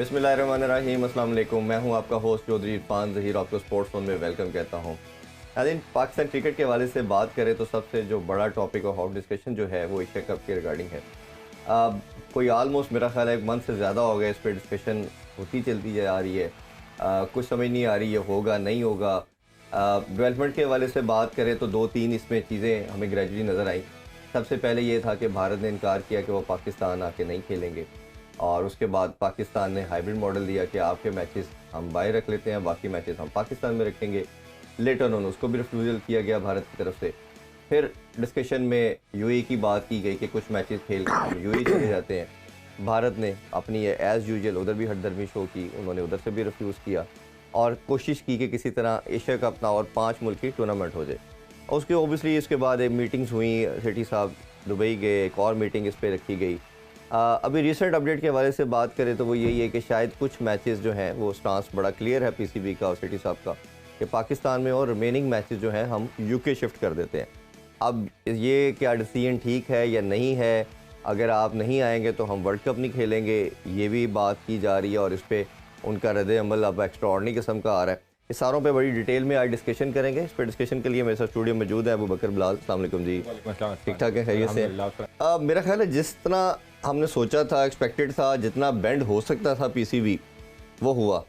बिस्मिल्लाहिर्रहमानिर्रहीम, अस्सलाम वालेकुम। मैं हूं आपका होस्ट चौधरी इरफान ज़हीर, आपको स्पोर्ट्स फ़ोन में वेलकम कहता हूं। नाज़रीन, पाकिस्तान क्रिकेट के हवाले से बात करें तो सबसे जो बड़ा टॉपिक और हॉट डिस्कशन जो है वो एशिया कप के रिगार्डिंग है। कोई आलमोस्ट मेरा ख्याल है 1 मंथ से ज़्यादा हो गया इस पर डिस्कशन होती चलती जा रही है। कुछ समझ नहीं आ रही ये होगा नहीं होगा। डेवलपमेंट के हवाले से बात करें तो 2-3 इसमें चीज़ें हमें ग्रेजुअली नज़र आई। सबसे पहले ये था कि भारत ने इनकार किया कि वो पाकिस्तान आके नहीं खेलेंगे, और उसके बाद पाकिस्तान ने हाइब्रिड मॉडल दिया कि आपके मैचेस हम बाहर रख लेते हैं, बाकी मैचेस हम पाकिस्तान में रखेंगे। लेटर ऑन उसको भी रिफ्यूज़ल किया गया भारत की तरफ से। फिर डिस्कशन में यूएई की बात की गई कि कुछ मैचेस खेल के हम यूएई चले जाते हैं। भारत ने अपनी ये एज़ यूजुअल उधर भी हटदर्मी शो की, उन्होंने उधर से भी रिफ्यूज़ किया और कोशिश की कि किसी तरह एशिया कप ना और 5 मुल्क की टूर्नामेंट हो जाए। और उसके ओबियसली इसके बाद एक मीटिंग्स हुई, सेठी साहब दुबई गए, एक और मीटिंग इस पर रखी गई। अभी रिसेंट अपडेट के हवाले से बात करें तो वो यही है कि शायद कुछ मैचेस जो हैं वो स्टांस बड़ा क्लियर है पीसीबी का और सेठी साहब का कि पाकिस्तान में और रिमेनिंग मैचेस जो हैं हम यूके शिफ्ट कर देते हैं। अब ये क्या डिसीजन ठीक है या नहीं है? अगर आप नहीं आएंगे तो हम वर्ल्ड कप नहीं खेलेंगे, ये भी बात की जा रही है और इस पर उनका रद्द अमल अब एक्स्ट्राऑर्डिनरी किस्म का आ रहा है। इस सारों पे बड़ी डिटेल में आज डिस्कशन करेंगे। इस पर डिस्कशन के लिए मेरे साथ स्टूडियो में मौजूद है अबू बकर बिलाल। अस्सलाम वालेकुम जी। ठीक ठाक है, खैरियत से? मेरा ख्याल है जिस तरह हमने सोचा था, एक्सपेक्टेड था, जितना बेंड हो सकता था पीसीबी वो हुआ।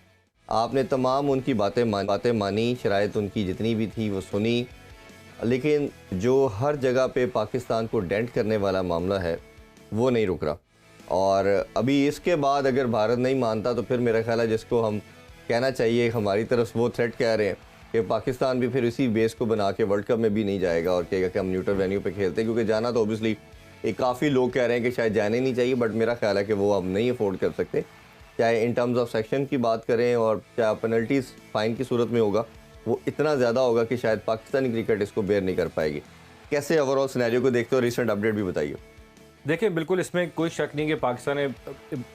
आपने तमाम उनकी बातें मानी, शराइत उनकी जितनी भी थी वो सुनी, लेकिन जो हर जगह पे पाकिस्तान को डेंट करने वाला मामला है वो नहीं रुक रहा। और अभी इसके बाद अगर भारत नहीं मानता तो फिर मेरा ख्याल है जिसको हम कहना चाहिए हमारी तरफ से वो थ्रेट कह रहे हैं कि पाकिस्तान भी फिर इसी बेस को बना के वर्ल्ड कप में भी नहीं जाएगा और कहेगा कि हम न्यूट्रल वेन्यू पे खेलते हैं, क्योंकि जाना तो ओबियसली एक काफ़ी लोग कह रहे हैं कि शायद जाने नहीं चाहिए, बट मेरा ख्याल है कि वो हम नहीं अफोर्ड कर सकते। चाहे इन टर्म्स ऑफ सेक्शन की बात करें और चाहे पेनल्टीज़ फ़ाइन की सूरत में होगा, वो इतना ज़्यादा होगा कि शायद पाकिस्तानी क्रिकेट इसको बेयर नहीं कर पाएगी। कैसे ओवरऑल सिनेरियो को देखते हो? रिसेंट अपडेट भी बताइए। देखिए, बिल्कुल इसमें कोई शक नहीं कि पाकिस्तान ने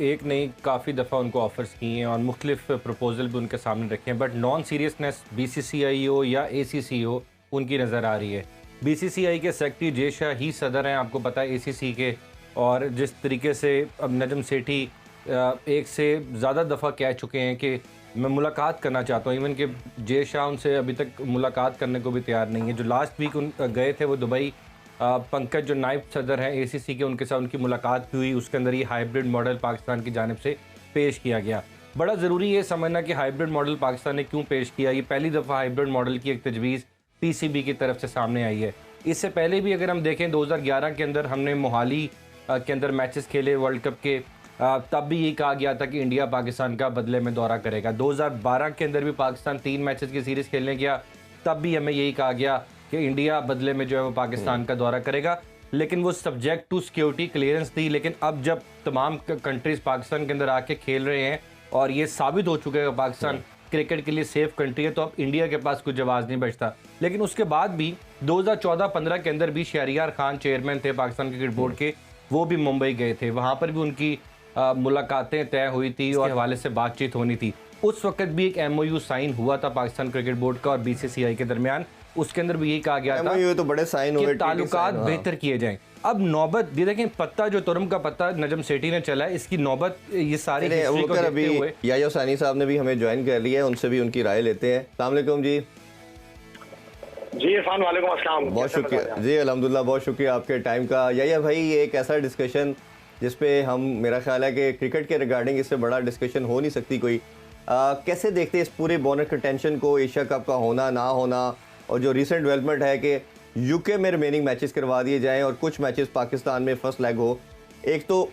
एक नहीं काफ़ी दफ़ा उनको ऑफ़र्स किए हैं और मुख्तलिफ प्रपोजल भी उनके सामने रखे हैं, बट नॉन सीरियसनेस बीसीसीआई हो या एसीसी हो उनकी नज़र आ रही है। बीसीसीआई के सेक्रेटरी जे शाह ही सदर हैं, आपको पता है, एसीसी के। और जिस तरीके से अब नजम सेठी एक से ज़्यादा दफ़ा कह चुके हैं कि मैं मुलाकात करना चाहता हूँ, इवन कि जे शाह उनसे अभी तक मुलाकात करने को भी तैयार नहीं है। जो लास्ट वीक गए थे वो दुबई, पंकज जो नायब सदर हैं एसीसी के, उनके साथ उनकी मुलाकात भी हुई। उसके अंदर ये हाइब्रिड मॉडल पाकिस्तान की जानिब से पेश किया गया। बड़ा ज़रूरी ये समझना कि हाइब्रिड मॉडल पाकिस्तान ने क्यों पेश किया। ये पहली दफ़ा हाइब्रिड मॉडल की एक तजवीज़ पीसीबी की तरफ से सामने आई है। इससे पहले भी अगर हम देखें 2011 के अंदर हमने मोहाली के अंदर मैचेस खेले वर्ल्ड कप के, तब भी यही कहा गया था कि इंडिया पाकिस्तान का बदले में दौरा करेगा। 2012 के अंदर भी पाकिस्तान 3 मैचेस की सीरीज़ खेलने गया, तब भी हमें यही कहा गया कि इंडिया बदले में जो है वो पाकिस्तान का दौरा करेगा, लेकिन वो सब्जेक्ट टू सिक्योरिटी क्लियरेंस थी। लेकिन अब जब तमाम कंट्रीज पाकिस्तान के अंदर आके खेल रहे हैं और ये साबित हो चुका है कि पाकिस्तान क्रिकेट के लिए सेफ कंट्री है, तो अब इंडिया के पास कुछ जवाब नहीं बचता। लेकिन उसके बाद भी 2014-15 के अंदर भी शहरियार खान चेयरमैन थे पाकिस्तान क्रिकेट बोर्ड के, वो भी मुंबई गए थे। वहाँ पर भी उनकी मुलाकातें तय हुई थी और हवाले से बातचीत होनी थी। उस वक्त भी एक एमओयू साइन हुआ था पाकिस्तान क्रिकेट बोर्ड का और बीसीसीआई के दरमियान। उसके अंदर भी यही कहा गया था तो बड़े साइन हुए, ताल्लुकात बेहतर किए जाएं। अब नौबत ये देखें, पत्ता जो तुरम का पत्ता नजम सेठी ने चला है, इसकी नौबत ये सारी हिस्ट्री को देखते हुए यायो सानी साहब ने भी हमें ज्वाइन कर लिया है, उनसे भी उनकी राय लेते हैं। अस्सलाम वालेकुम जी। जी इरफान, वालेकुम अस्सलाम। बहुत शुक्रिया जी, अल्हम्दुलिल्लाह, बहुत शुक्रिया आपके टाइम का। या भाई, ये एक ऐसा डिस्कशन जिसपे हम, मेरा ख्याल है कि क्रिकेट के रिगार्डिंग इससे बड़ा डिस्कशन हो नहीं सकती कोई। कैसे देखते हैं इस पूरे बोनर कंटेंशन को, एशिया कप का होना ना होना, और जो रिसेंट डेवलपमेंट है कि यूके में रिमेनिंग मैचेस करवा दिए जाएं और कुछ मैचेस पाकिस्तान में फर्स्ट लेग हो। एक तो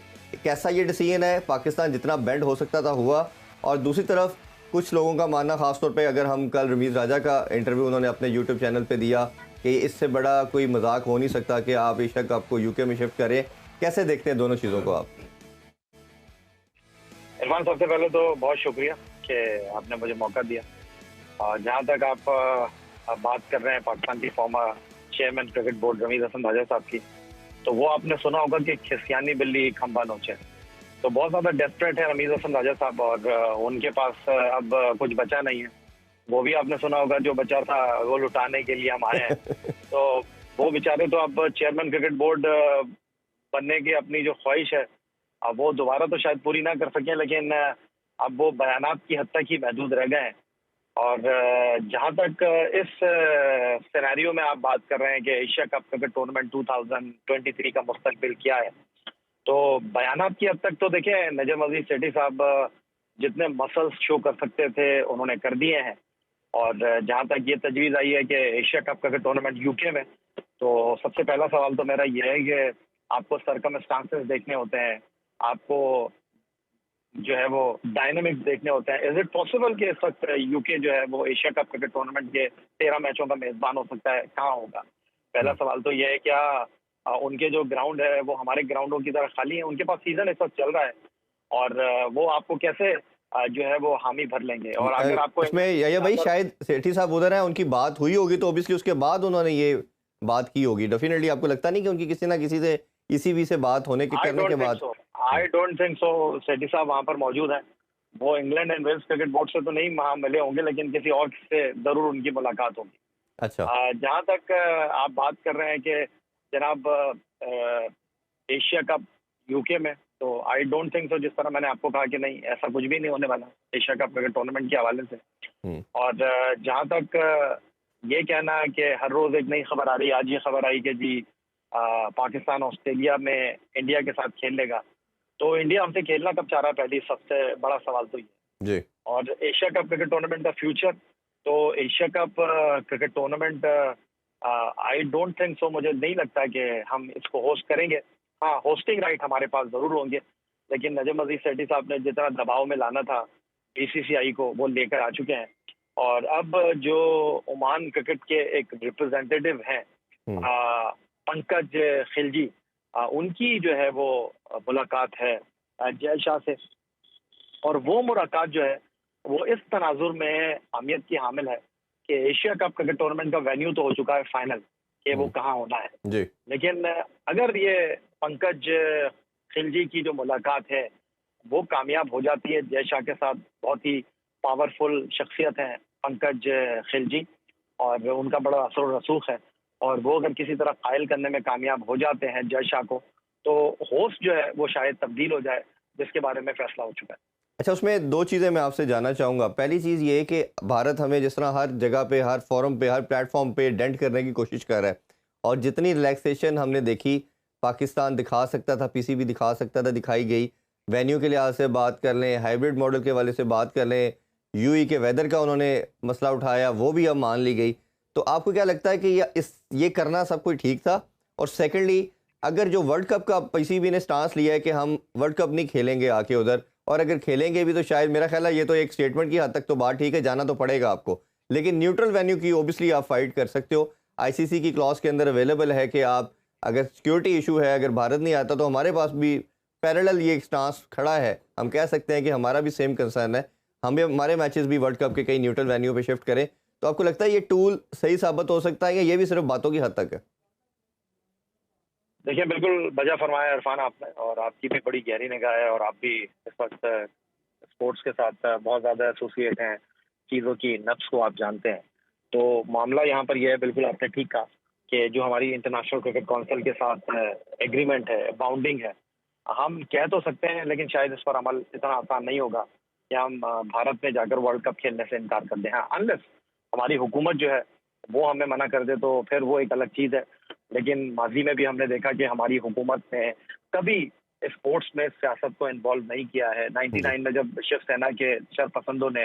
कैसा ये डिसीजन है, पाकिस्तान जितना बेंड हो सकता था हुआ, और दूसरी तरफ कुछ लोगों का मानना, ख़ासतौर पे अगर हम कल रमीज़ राजा का इंटरव्यू उन्होंने अपने यूट्यूब चैनल पे दिया कि इससे बड़ा कोई मजाक हो नहीं सकता कि आप एशिया कप को यूके में शिफ्ट करें। कैसे देखते हैं दोनों चीज़ों को आप? इरफान, सबसे पहले तो बहुत शुक्रिया कि आपने मुझे मौका दिया। और जहाँ तक आप बात कर रहे हैं पाकिस्तान की former chairman cricket board Ramiz Hasan Raja साहब की, तो वो आपने सुना होगा कि खिसियानी बिल्ली खंबा नोचे। तो बहुत ज़्यादा डेस्परेट है रमीज हसन राजा साहब और उनके पास अब कुछ बचा नहीं है। वो भी आपने सुना होगा, जो बचा था वो लुटाने के लिए हम आए हैं। तो वो बेचारे तो अब चेयरमैन क्रिकेट बोर्ड बनने की अपनी जो ख्वाहिश है वो दोबारा तो शायद पूरी ना कर सकें, लेकिन अब वो बयानात की हद तक ही महदूद रह गए हैं। और जहां तक इस सिनेरियो में आप बात कर रहे हैं कि एशिया कप क्रिकेट टूर्नामेंट 2023 का मुस्तकबिल क्या है, तो बयानात की हद तक तो देखिए नजम अजीज सेठी साहब जितने मसल्स शो कर सकते थे उन्होंने कर दिए हैं। और जहां तक ये तजवीज़ आई है कि Asia cup cricket tournament UK में, तो सबसे पहला सवाल तो मेरा ये है कि आपको सर्कमस्टांसेस देखने होते हैं, आपको जो है वो डायनेमिक्स देखने होते हैं। इज इट पॉसिबल कि इस वक्त यूके जो है वो एशिया कप क्रिकेट टूर्नामेंट के 13 मैचों का मेजबान हो सकता है? कहाँ होगा? पहला सवाल तो ये है, क्या उनके जो ग्राउंड है वो हमारे ग्राउंडों की तरह खाली है? उनके पास सीजन इस वक्त चल रहा है और वो आपको कैसे जो है वो हामी भर लेंगे? और अगर आपको उसमें या भाई शायद सेठी साहब उधर है, उनकी बात हुई होगी तो ऑब्वियसली उसके बाद उन्होंने ये बात की होगी। डेफिनेटली आपको लगता नहीं कि उनकी किसी ना किसी से इसी भी से बात होने के करने के बाद? आई डोंट थिंक सो सेठी साहब वहां पर मौजूद हैं। वो England and Wales cricket board से तो नहीं वहां मिले होंगे, लेकिन किसी और से जरूर उनकी मुलाकात होगी। अच्छा, जहां तक आप बात कर रहे हैं कि जनाब एशिया कप यूके में, तो आई डोंट थिंक सो। जिस तरह मैंने आपको कहा कि नहीं, ऐसा कुछ भी नहीं होने वाला एशिया कप क्रिकेट टूर्नामेंट के हवाले से। और जहां तक ये कहना है कि हर रोज एक नई खबर आ रही है, आज ये खबर आई कि जी पाकिस्तान ऑस्ट्रेलिया में इंडिया के साथ खेल लेगा, तो इंडिया हमसे खेलना कब चाह रहा है? पहली सबसे बड़ा सवाल तो ये जी। और एशिया कप क्रिकेट टूर्नामेंट का फ्यूचर, तो Asia cup cricket tournament I don't think so, मुझे नहीं लगता कि हम इसको होस्ट करेंगे। हाँ, होस्टिंग राइट हमारे पास जरूर होंगे, लेकिन नजम अजीज सेठी साहब ने जितना दबाव में लाना था बीसीसीआई को वो लेकर आ चुके हैं। और अब जो ओमान क्रिकेट के एक रिप्रेजेंटेटिव हैं पंकज खिलजी, उनकी जो है वो मुलाकात है जय शाह से, और वो मुलाकात जो है वो इस तनाजुर में अहमियत की हामिल है कि एशिया कप क्रिकेट टूर्नामेंट का वेन्यू तो हो चुका है फाइनल कि वो कहाँ होना है जी। लेकिन अगर ये पंकज खिलजी की जो मुलाकात है वो कामयाब हो जाती है जय शाह के साथ, बहुत ही पावरफुल शख्सियत है पंकज खिलजी और उनका बड़ा असर रसूख है, और वो अगर किसी तरह कायल करने में कामयाब हो जाते हैं जय शाह को, तो होस्ट जो है वो शायद तब्दील हो जाए, जिसके बारे में फैसला हो चुका है। अच्छा, उसमें दो चीज़ें मैं आपसे जानना चाहूँगा। पहली चीज़ ये है कि भारत हमें जिस तरह हर जगह पे, हर फोरम पे, हर प्लेटफॉर्म पे डेंट करने की कोशिश कर रहा है, और जितनी रिलैक्सेशन हमने देखी पाकिस्तान दिखा सकता था, पीसीबी दिखा सकता था, दिखाई गई। वेन्यू के लिहाज से बात कर लें, हाइब्रिड मॉडल के वाले से बात कर लें, यूई के वेदर का उन्होंने मसला उठाया, वो भी अब मान ली गई। तो आपको क्या लगता है कि ये करना सब कुछ ठीक था? और सेकेंडली, अगर जो वर्ल्ड कप का पीसीबी ने स्टांस लिया है कि हम वर्ल्ड कप नहीं खेलेंगे आके उधर, और अगर खेलेंगे भी तो शायद मेरा ख्याल है ये तो एक स्टेटमेंट की हद तक तो बात ठीक है, जाना तो पड़ेगा आपको, लेकिन न्यूट्रल वेन्यू की ओबियसली आप फाइट कर सकते हो। आईसीसी की क्लॉज के अंदर अवेलेबल है कि आप अगर सिक्योरिटी इशू है, अगर भारत नहीं आता तो हमारे पास भी पैरेलल ये स्टांस खड़ा है। हम कह सकते हैं कि हमारा भी सेम कंसर्न है, हम भी हमारे मैचेस भी वर्ल्ड कप के कई न्यूट्रल वेन्यू पे शिफ्ट करें। तो आपको लगता है ये टूल सही साबित हो सकता है या ये भी सिर्फ बातों की हद तक है? देखिए, बिल्कुल बजा फरमाया इरफान आपने, और आपकी भी बड़ी गहरी निगाह है और आप भी इस वक्त स्पोर्ट्स के साथ बहुत ज़्यादा एसोसिएट हैं, चीज़ों की नब्ज को आप जानते हैं। तो मामला यहाँ पर यह है, बिल्कुल आपने ठीक कहा कि जो हमारी इंटरनेशनल क्रिकेट काउंसिल के साथ एग्रीमेंट है, बाउंडिंग है, हम कह तो सकते हैं लेकिन शायद इस पर अमल इतना आसान नहीं होगा कि हम भारत में जाकर वर्ल्ड कप खेलने से इनकार कर दें। हाँ, अनलेस हमारी हुकूमत जो है वो हमें मना कर दे तो फिर वो एक अलग चीज़ है। लेकिन माजी में भी हमने देखा कि हमारी हुकूमत ने कभी स्पोर्ट्स में सियासत को इन्वॉल्व नहीं किया है। 99 में जब शिवसेना के शरपसंदों ने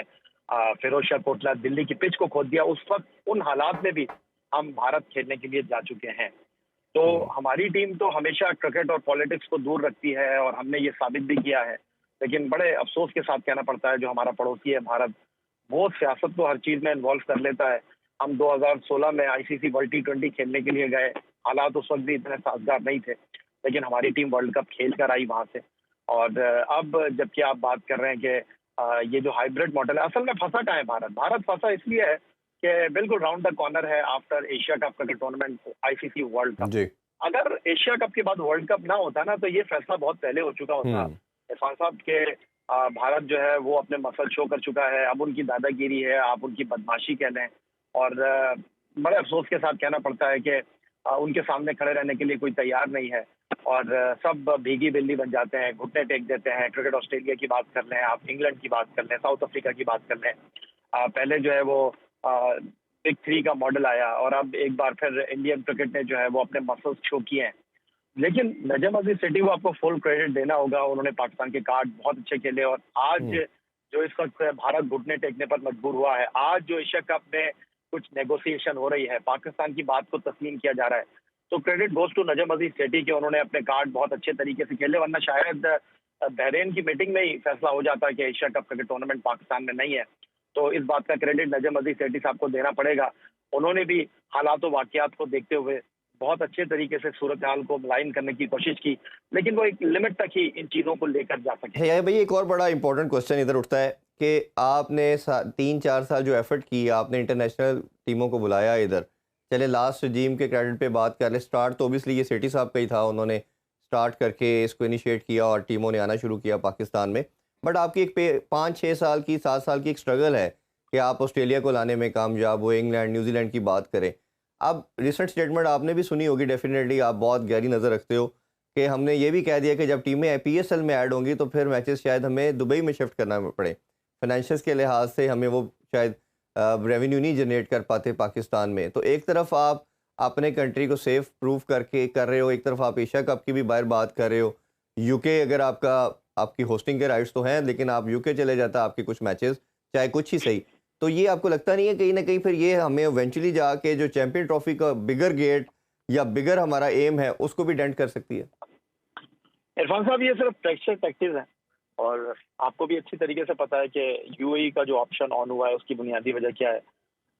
फिरोज शाह कोटला दिल्ली की पिच को खोद दिया, उस वक्त उन हालात में भी हम भारत खेलने के लिए जा चुके हैं। तो हमारी टीम तो हमेशा क्रिकेट और पॉलिटिक्स को दूर रखती है और हमने ये साबित भी किया है, लेकिन बड़े अफसोस के साथ कहना पड़ता है जो हमारा पड़ोसी है भारत, वो सियासत को हर चीज़ में इन्वॉल्व कर लेता है। हम 2016 में आईसीसी वर्ल्ड T20 खेलने के लिए गए, हालात उस वक्त भी इतने साजगार नहीं थे, लेकिन हमारी टीम वर्ल्ड कप खेल कर आई वहां से। और अब जबकि आप बात कर रहे हैं कि ये जो हाइब्रिड मॉडल है, असल में फंसा कहाँ है भारत? भारत फंसा इसलिए है कि बिल्कुल राउंड द कॉर्नर है after Asia cup cricket tournament ICC world cup. अगर एशिया कप के बाद वर्ल्ड कप ना होता ना, तो ये फैसला बहुत पहले हो चुका होता। इरफान साहब के भारत जो है वो अपने मसल शो कर चुका है, अब उनकी दादागिरी है, आप उनकी बदमाशी कह लें, और बड़े अफसोस के साथ कहना पड़ता है कि उनके सामने खड़े रहने के लिए कोई तैयार नहीं है और सब भीगी बिल्ली बन जाते हैं, घुटने टेक देते हैं। क्रिकेट ऑस्ट्रेलिया की बात कर लें, आप इंग्लैंड की बात कर लें, साउथ अफ्रीका की बात कर लें। पहले जो है वो बिग थ्री का मॉडल आया और अब एक बार फिर इंडियन क्रिकेट ने जो है वो अपने मसल्स शो किए हैं। लेकिन नजम अजीज सेठी को आपको फुल क्रेडिट देना होगा, उन्होंने पाकिस्तान के कार्ड बहुत अच्छे खेले और आज जो इस वक्त भारत घुटने टेकने पर मजबूर हुआ है, आज जो एशिया कप में कुछ नेगोशिएशन हो रही है, पाकिस्तान की बात को तस्लीम किया जा रहा है, तो क्रेडिट गोज टू नजम अजीज सेठी के उन्होंने अपने कार्ड बहुत अच्छे तरीके से खेले, वरना शायद बहरेन की मीटिंग में ही फैसला हो जाता कि Asia cup cricket tournament Pakistan में नहीं है। तो इस बात का क्रेडिट नजम अजीज सेठी साहब को देना पड़ेगा। उन्होंने भी हालात व वाकयात को देखते हुए बहुत अच्छे तरीके से सूरत हाल को मुलायम करने की कोशिश की, लेकिन वो एक लिमिट तक ही इन चीज़ों को लेकर जा सके। है भाई, एक और बड़ा इंपॉर्टेंट क्वेश्चन इधर उठता है कि आपने 3-4 साल जो एफर्ट की, आपने इंटरनेशनल टीमों को बुलाया इधर। चले लास्ट रजीम के क्रेडिट पे बात कर ले, स्टार्ट तो ऑब्वियसली ये सेठी साहब का ही था, उन्होंने स्टार्ट करके इसको इनिशिएट किया और टीमों ने आना शुरू किया पाकिस्तान में। बट आपकी एक 5-6 साल की 7 साल की एक स्ट्रगल है कि आप ऑस्ट्रेलिया को लाने में कामयाब हुए, इंग्लैंड न्यूजीलैंड की बात करें। अब रिसेंट स्टेटमेंट आपने भी सुनी होगी, डेफिनेटली आप बहुत गहरी नज़र रखते हो, कि हमने ये भी कह दिया कि जब टीमें PSL में ऐड होंगी तो फिर मैचेस शायद हमें दुबई में शिफ्ट करना पड़े। फाइनेंशियल्स के लिहाज से हमें वो शायद रेवेन्यू नहीं जनरेट कर पाते पाकिस्तान में। तो एक तरफ आप अपने कंट्री को सेफ प्रूफ करके कर रहे हो, एक तरफ आप एशिया कप की भी बाहर बात कर रहे हो। यूके अगर आपकी होस्टिंग के राइट्स तो हैं, लेकिन आप यूके चले जाता आपके कुछ मैचेस, चाहे कुछ ही सही। तो ये आपको लगता नहीं है कहीं ना कहीं फिर ये हमें इवेंचुअली जाके जो चैंपियन ट्रॉफी का बिगर गेट या बिगर हमारा एम है उसको भी डेंट कर सकती है? इरफान साहब, ये सिर्फ प्रेशर टैक्टिक्स है और आपको भी अच्छी तरीके से पता है कि यूएई का जो ऑप्शन ऑन हुआ है उसकी बुनियादी वजह क्या है।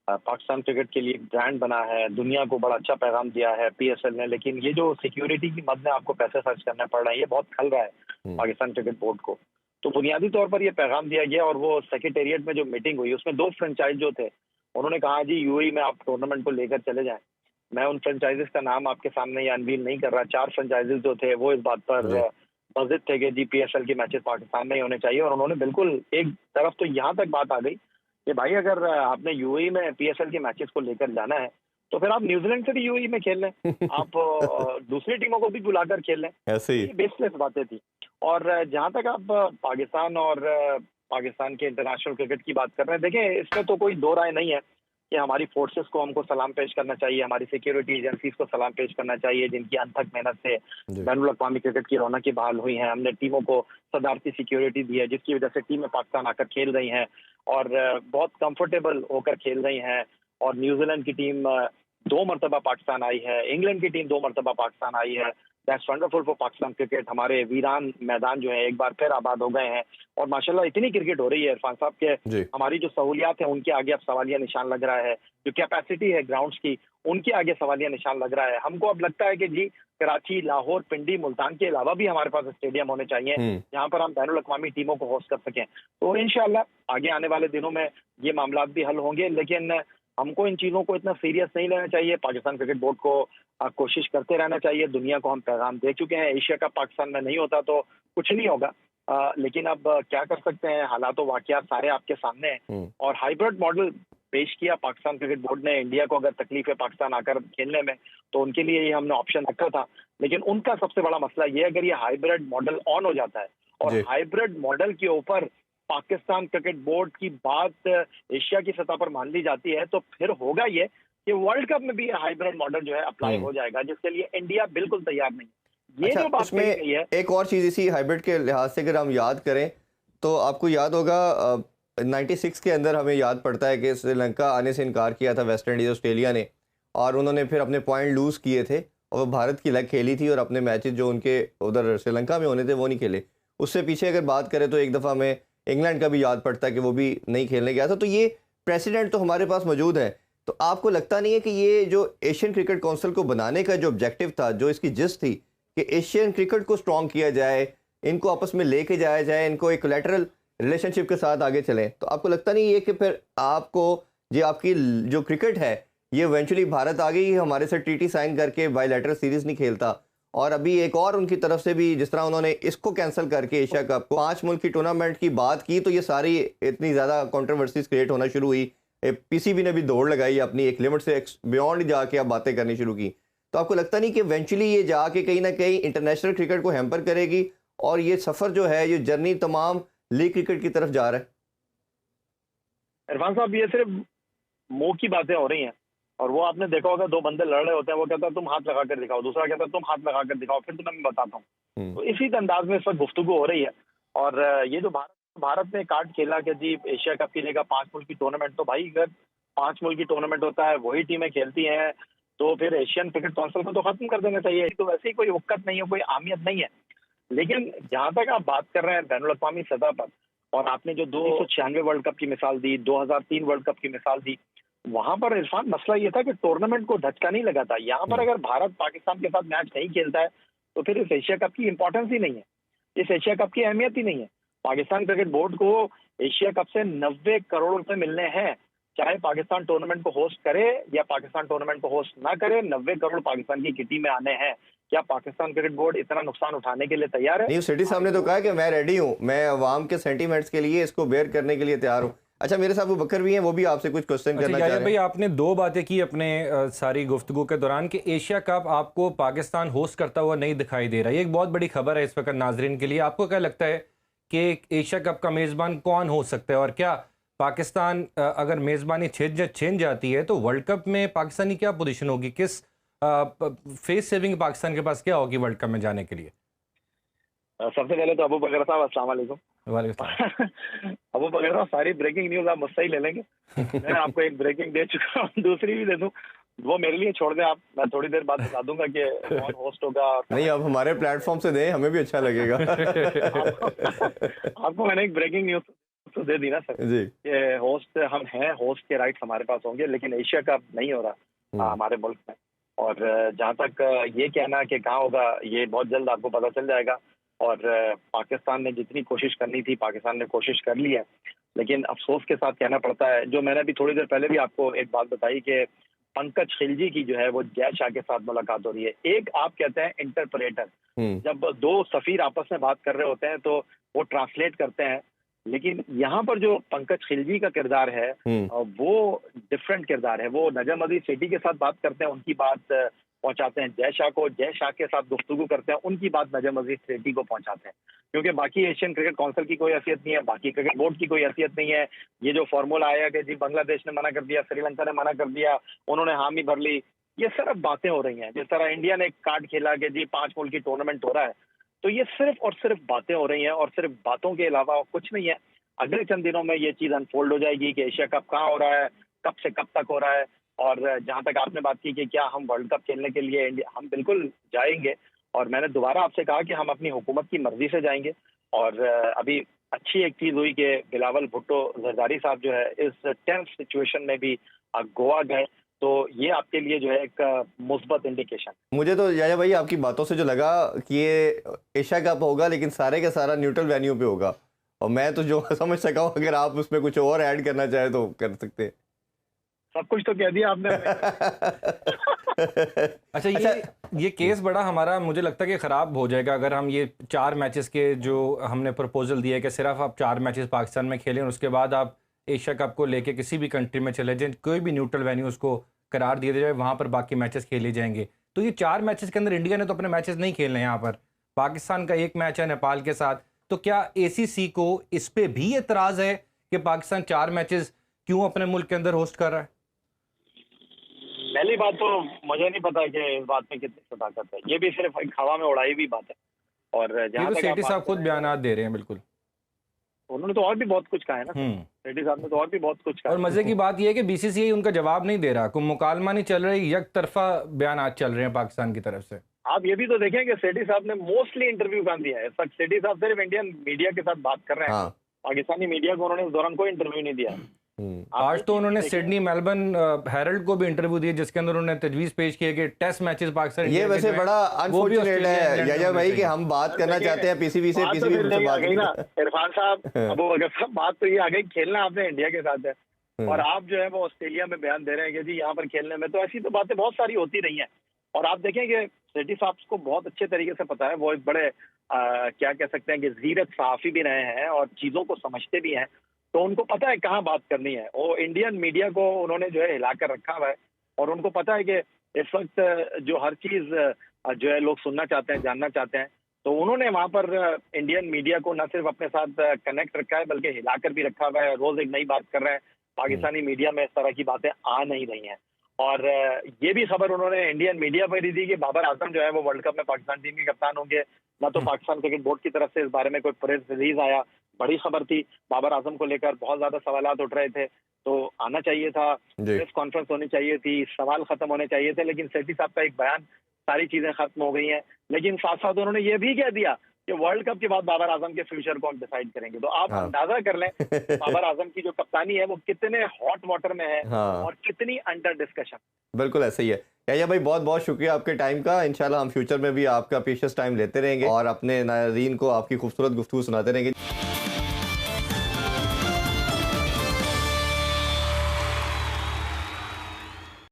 पाकिस्तान क्रिकेट के लिए ब्रांड बना है, दुनिया को बड़ा अच्छा पैगाम दिया है PSL ने, लेकिन ये जो सिक्योरिटी की मद में आपको पैसे खर्च करना पड़ रहा है, ये बहुत खल रहा है पाकिस्तान क्रिकेट बोर्ड को। तो बुनियादी तौर पर ये पैगाम दिया गया और वो सेक्रेटेरिएट में जो मीटिंग हुई उसमें 2 फ्रेंचाइज जो थे, उन्होंने कहा जी यूएई में आप टूर्नामेंट को लेकर चले जाएं। मैं उन फ्रेंचाइजेस का नाम आपके सामने ये अनवील नहीं कर रहा। 4 फ्रेंचाइजेस जो थे वो इस बात पर बजिद थे कि जी PSL के मैचेस पाकिस्तान में ही होने चाहिए और उन्होंने बिल्कुल एक तरफ तो यहाँ तक बात आ गई कि भाई अगर आपने यूएई में PSL के मैचेस को लेकर जाना है तो फिर आप न्यूजीलैंड से भी यूएई में खेल लें, आप दूसरी टीमों को भी बुलाकर खेल लें। ऐसे ही बेसलेस बातें थी। और जहां तक आप पाकिस्तान और पाकिस्तान के इंटरनेशनल क्रिकेट की बात कर रहे हैं, देखें इसमें तो कोई दो राय नहीं है कि हमारी फोर्सेस को हमको सलाम पेश करना चाहिए, हमारी सिक्योरिटी एजेंसीज को सलाम पेश करना चाहिए जिनकी अनथक मेहनत से बैनुल अक़वामी क्रिकेट की रौनकें बहाल हुई हैं। हमने टीमों को सदारती सिक्योरिटी दी है जिसकी वजह से टीमें पाकिस्तान आकर खेल रही हैं और बहुत कंफर्टेबल होकर खेल रही हैं। और न्यूजीलैंड की टीम 2 मरतबा पाकिस्तान आई है, इंग्लैंड की टीम 2 मरतबा पाकिस्तान आई है। That's wonderful for Pakistan cricket. हमारे वीरान मैदान जो है एक बार फिर आबाद हो गए हैं और माशाल्लाह इतनी क्रिकेट हो रही है इरफान साहब के हमारी जो सहूलियात है उनके आगे अब सवालिया निशान लग रहा है। जो कैपेसिटी है ग्राउंड्स की उनके आगे सवालिया निशान लग रहा है। हमको अब लगता है कि जी कराची, लाहौर, पिंडी, मुल्तान के अलावा भी हमारे पास स्टेडियम होने चाहिए जहाँ पर हम बैनुल अक़वामी टीमों को होस्ट कर सकें। तो इंशाल्लाह आगे आने वाले दिनों में ये मामला भी हल होंगे, लेकिन हमको इन चीज़ों को इतना सीरियस नहीं लेना चाहिए। पाकिस्तान क्रिकेट बोर्ड को कोशिश करते रहना चाहिए। दुनिया को हम पैगाम दे चुके हैं, एशिया कप पाकिस्तान में नहीं होता तो कुछ नहीं होगा, लेकिन अब क्या कर सकते हैं, हालात व वाक़यात सारे आपके सामने हैं। और हाइब्रिड मॉडल पेश किया पाकिस्तान क्रिकेट बोर्ड ने। इंडिया को अगर तकलीफ है पाकिस्तान आकर खेलने में तो उनके लिए ये हमने ऑप्शन रखा था, लेकिन उनका सबसे बड़ा मसला ये अगर ये हाइब्रिड मॉडल ऑन हो जाता है और हाइब्रिड मॉडल के ऊपर पाकिस्तान क्रिकेट बोर्ड की बात एशिया की सतह पर मान ली जाती है तो फिर होगा ये कि वर्ल्ड कप में भी हाइब्रिड मॉडल जो है अप्लाई हो जाएगा, जिसके लिए इंडिया बिल्कुल तैयार नहीं। ये जो बात कही गई है, एक और चीज़ इसी हाइब्रिड के लिहाज से अगर हम याद करें तो आपको याद होगा 96 के अंदर हमें याद पड़ता है कि श्रीलंका आने से इनकार किया था वेस्ट इंडीज़ ऑस्ट्रेलिया ने और उन्होंने फिर अपने पॉइंट लूज़ किए थे और वो भारत की लग खेली थी और अपने मैचेस जो उनके उधर श्रीलंका में होने थे वो नहीं खेले। उससे पीछे अगर बात करें तो एक दफ़ा हमें इंग्लैंड का भी याद पड़ता है कि वो भी नहीं खेलने गया था। तो ये प्रेसिडेंट तो हमारे पास मौजूद है। तो आपको लगता नहीं है कि ये जो एशियन क्रिकेट काउंसिल को बनाने का जो ऑब्जेक्टिव था, जो इसकी जिस्ट थी कि एशियन क्रिकेट को स्ट्रॉन्ग किया जाए, इनको आपस में लेके जाया जाए, इनको एक कोलैटरल रिलेशनशिप के साथ आगे चलें, तो आपको लगता नहीं है कि फिर आपको ये आपकी जो क्रिकेट है ये इवेंचुअली भारत आगे ही हमारे से TT साइन करके बायलैटरल सीरीज नहीं खेलता और अभी एक और उनकी तरफ से भी जिस तरह उन्होंने इसको कैंसिल करके एशिया कप 5 मुल्क की टूर्नामेंट की बात की तो ये सारी इतनी ज़्यादा कंट्रोवर्सीज क्रिएट होना शुरू हुई। PCB ने भी दौड़ लगाई, अपनी एक लिमिट से बियॉन्ड जाके अब बातें करनी शुरू की। तो आपको लगता नहीं कि इवेंचुअली ये जाके कहीं ना कहीं इंटरनेशनल क्रिकेट को हैम्पर करेगी और ये सफ़र जो है, ये जर्नी तमाम लीग क्रिकेट की तरफ जा रहा है? इरफान साहब, ये सिर्फ मुंह की बातें हो रही हैं। और वो आपने देखा होगा, दो बंदे लड़ रहे होते हैं, वो कहता है तुम हाथ लगा कर दिखाओ, दूसरा कहता है तुम हाथ लगा कर दिखाओ, फिर तुम्हें मैं बताता हूँ। तो इसी अंदाज में इस वक्त गुफ्तगू हो रही है। और ये जो भारत ने कार्ड खेला कि जी एशिया कप की जगह 5 मुल्क की टूर्नामेंट, तो भाई अगर 5 मुल्क की टूर्नामेंट होता है, वही टीमें खेलती हैं, तो फिर एशियन क्रिकेट काउंसिल को तो खत्म कर देना चाहिए। तो वैसे ही कोई वक़्त नहीं है, कोई अहमियत नहीं है। लेकिन जहां तक आप बात कर रहे हैं बैनुल अक़वामी सतह पर, और आपने जो 1996 वर्ल्ड कप की मिसाल दी, 2003 वर्ल्ड कप की मिसाल दी, वहां पर इरफान मसला ये था कि टूर्नामेंट को धक्का नहीं लगा था। यहाँ पर अगर भारत पाकिस्तान के साथ मैच नहीं खेलता है, तो फिर इस एशिया कप की इंपॉर्टेंस ही नहीं है, इस एशिया कप की अहमियत ही नहीं है। पाकिस्तान क्रिकेट बोर्ड को एशिया कप से 90 करोड़ रुपए मिलने हैं, चाहे पाकिस्तान टूर्नामेंट को होस्ट करे या पाकिस्तान टूर्नामेंट को होस्ट ना करे, 90 करोड़ पाकिस्तान की किटी में आने हैं। क्या पाकिस्तान क्रिकेट बोर्ड इतना नुकसान उठाने के लिए तैयार है? नहीं, सेठी साहब ने तो कहा कि मैं रेडी हूँ, मैं अवाम के सेंटीमेंट्स के लिए इसको बेयर करने के लिए तैयार हूँ। अच्छा, मेरे साथ वो बकर भी हैं, वो भी आपसे कुछ क्वेश्चन करना चाह रहे हैं। भाई, आपने दो बातें की अपने सारी गुफ्तगू के दौरान कि एशिया कप आपको पाकिस्तान होस्ट करता हुआ नहीं दिखाई दे रहा है। ये एक बहुत बड़ी खबर है इस वक्त नाजरीन के लिए। आपको क्या लगता है कि एशिया कप का मेज़बान कौन हो सकता है, और क्या पाकिस्तान अगर मेज़बानी छिन जाती है तो वर्ल्ड कप में पाकिस्तानी क्या पोजीशन होगी? किस फेस सेविंग पाकिस्तान के पास क्या होगी वर्ल्ड कप में जाने के लिए? सबसे पहले तो अबू बकर साहब, अस्सलाम वालेकुम। अबू बकर साहब, सारी ब्रेकिंग न्यूज आप मुझसे ही ले लेंगे। मैं आपको एक ब्रेकिंग दे चुका हूँ, दूसरी भी दे दूं, वो मेरे लिए छोड़ दें आप, मैं थोड़ी देर बाद बता दूंगा कि कौन होस्ट होगा। नहीं, आप हमारे प्लेटफॉर्म से दें, हमें भी अच्छा लगेगा। आपको मैंने एक ब्रेकिंग न्यूज तो दे दी ना सर जी, कि होस्ट हम हैं, होस्ट के राइट्स हमारे पास होंगे, लेकिन एशिया कप नहीं हो रहा हमारे मुल्क में। और जहाँ तक ये कहना कि कहाँ होगा, ये बहुत जल्द आपको पता चल जाएगा। और पाकिस्तान ने जितनी कोशिश करनी थी, पाकिस्तान ने कोशिश कर ली है, लेकिन अफसोस के साथ कहना पड़ता है, जो मैंने अभी थोड़ी देर पहले भी आपको एक बात बताई कि पंकज खिलजी की जो है वो जय शाह के साथ मुलाकात हो रही है। एक आप कहते हैं इंटरप्रेटर, जब दो सफीर आपस में बात कर रहे होते हैं तो वो ट्रांसलेट करते हैं, लेकिन यहाँ पर जो पंकज खिलजी का किरदार है वो डिफरेंट किरदार है। वो नजम अजीज सेठी के साथ बात करते हैं, उनकी बात पहुंचाते हैं जय शाह को, जय शाह के साथ गुफ्तगू करते हैं, उनकी बात नजम अजीज सेठी को पहुंचाते हैं। क्योंकि बाकी एशियन क्रिकेट काउंसिल की कोई हैसियत नहीं है, बाकी क्रिकेट बोर्ड की कोई हैसियत नहीं है। ये जो फॉर्मूला आया कि जी बांग्लादेश ने मना कर दिया, श्रीलंका ने मना कर दिया, उन्होंने हामी भर ली, ये सिर्फ बातें हो रही हैं। जिस तरह इंडिया ने एक कार्ड खेला कि जी 5 मुल्क की टूर्नामेंट हो रहा है, तो ये सिर्फ और सिर्फ बातें हो रही हैं, और सिर्फ बातों के अलावा कुछ नहीं है। अगले चंद दिनों में ये चीज अनफोल्ड हो जाएगी कि एशिया कप कहाँ हो रहा है, कब से कब तक हो रहा है। और जहां तक आपने बात की कि क्या हम वर्ल्ड कप खेलने के लिए इंडिया, हम बिल्कुल जाएंगे। और मैंने दोबारा आपसे कहा कि हम अपनी हुकूमत की मर्जी से जाएंगे। और अभी अच्छी एक चीज हुई कि बिलावल भुट्टो जरदारी साहब जो है इस टेंस सिचुएशन में भी गोवा गए, तो ये आपके लिए जो है एक मुस्बत इंडिकेशन। मुझे तो याया भाई आपकी बातों से जो लगा कि ये एशिया कप होगा, लेकिन सारे का सारा न्यूट्रल वेन्यू पे होगा, और मैं तो जो समझ सका हूँ, अगर आप उसमें कुछ और ऐड करना चाहे तो कर सकते हैं। सब कुछ तो कह दिया आपने। अच्छा, ये केस बड़ा हमारा, मुझे लगता है कि ख़राब हो जाएगा अगर हम ये 4 मैचेस के जो हमने प्रपोजल दिया है कि सिर्फ आप 4 मैचेस पाकिस्तान में खेलें और उसके बाद आप एशिया कप को लेके किसी भी कंट्री में चले जाएं, कोई भी न्यूट्रल वेन्यू उसको करार दिया जाए, वहाँ पर बाकी मैचेस खेले जाएंगे। तो ये 4 मैचेस के अंदर इंडिया ने तो अपने मैचेस नहीं खेलने हैं। यहाँ पर पाकिस्तान का एक मैच है नेपाल के साथ, तो क्या ACC को इस पर भी एतराज़ है कि पाकिस्तान 4 मैचेस क्यों अपने मुल्क के अंदर होस्ट कर रहा है? पहली बात तो मुझे नहीं पता कि इस बात में कितनी सदाकत है, ये भी सिर्फ एक हवा में उड़ाई हुई बात है। और जहाँ तक सेठी साहब खुद बयान दे रहे हैं, बिल्कुल उन्होंने तो और भी बहुत कुछ कहा है ना, सेठी साहब ने तो और भी बहुत कुछ कहा। और मजे की बात यह है कि BCCI उनका जवाब नहीं दे रहा, कोई मुकालमा नहीं चल रही, एक तरफा बयान चल रहे हैं पाकिस्तान की तरफ से। आप ये भी तो देखें कि सेठी साहब ने मोस्टली इंटरव्यू कहाँ दिया है इस वक्त। सेठी साहब सिर्फ इंडियन मीडिया के साथ बात कर रहे हैं, पाकिस्तानी मीडिया को उन्होंने इस दौरान कोई इंटरव्यू नहीं दिया। आज तो उन्होंने सिडनी मेलबर्न हेरल्ड को भी इंटरव्यू दिया, जिसके अंदर उन्होंने तजवीज पेश की है कि टेस्ट मैचेस पाकिस्तान, ये वैसे बड़ा अनफॉर्चुनेट है याया भाई कि हम बात करना चाहते हैं PCB से, PCB से बात गई ना इरफान साहब। अब अगर सब बात तो ये आ गई, खेलना आपने इंडिया के साथ है, और आप जो है वो ऑस्ट्रेलिया में बयान दे रहे हैं कि जी यहाँ पर खेलने में, तो ऐसी तो बातें बहुत सारी होती रही हैं। और आप देखें कि सेठी साहब को बहुत अच्छे तरीके से पता है, वो एक बड़े क्या कह सकते हैं कि जीरत सहाफी भी रहे हैं और चीजों को समझते भी हैं, तो उनको पता है कहाँ बात करनी है। वो इंडियन मीडिया को उन्होंने जो है हिलाकर रखा हुआ है, और उनको पता है कि इस वक्त जो हर चीज जो है लोग सुनना चाहते हैं, जानना चाहते हैं, तो उन्होंने वहां पर इंडियन मीडिया को न सिर्फ अपने साथ कनेक्ट रखा है बल्कि हिलाकर भी रखा हुआ है। रोज एक नई बात कर रहे हैं। पाकिस्तानी मीडिया में इस तरह की बातें आ नहीं रही हैं। और ये भी खबर उन्होंने इंडियन मीडिया पर ही दी कि बाबर आजम जो है वो वर्ल्ड कप में पाकिस्तान टीम के कप्तान होंगे। न तो पाकिस्तान क्रिकेट बोर्ड की तरफ से इस बारे में कोई प्रेस रिलीज आया, बड़ी खबर थी। बाबर आजम को लेकर बहुत ज्यादा सवाल उठ रहे थे, तो आना चाहिए था, प्रेस कॉन्फ्रेंस होनी चाहिए थी, सवाल खत्म होने चाहिए थे, लेकिन सेठी साहब का एक बयान, सारी चीजें खत्म हो गई हैं। लेकिन साथ साथ उन्होंने ये भी कह दिया कि वर्ल्ड कप के बाद बाबर आजम के फ्यूचर को हम डिसाइड करेंगे। तो आप अंदाजा कर लें बाबर आजम की जो कप्तानी है वो कितने हॉट वाटर में है और कितनी अंडर डिस्कशन। बिल्कुल ऐसे ही है। याह्या भाई, बहुत बहुत शुक्रिया आपके टाइम का। इंशाल्लाह हम फ्यूचर में भी आपका प्रीशियस टाइम लेते रहेंगे और अपने नाज़रीन को आपकी खूबसूरत गुफ्तगू सुनाते रहेंगे।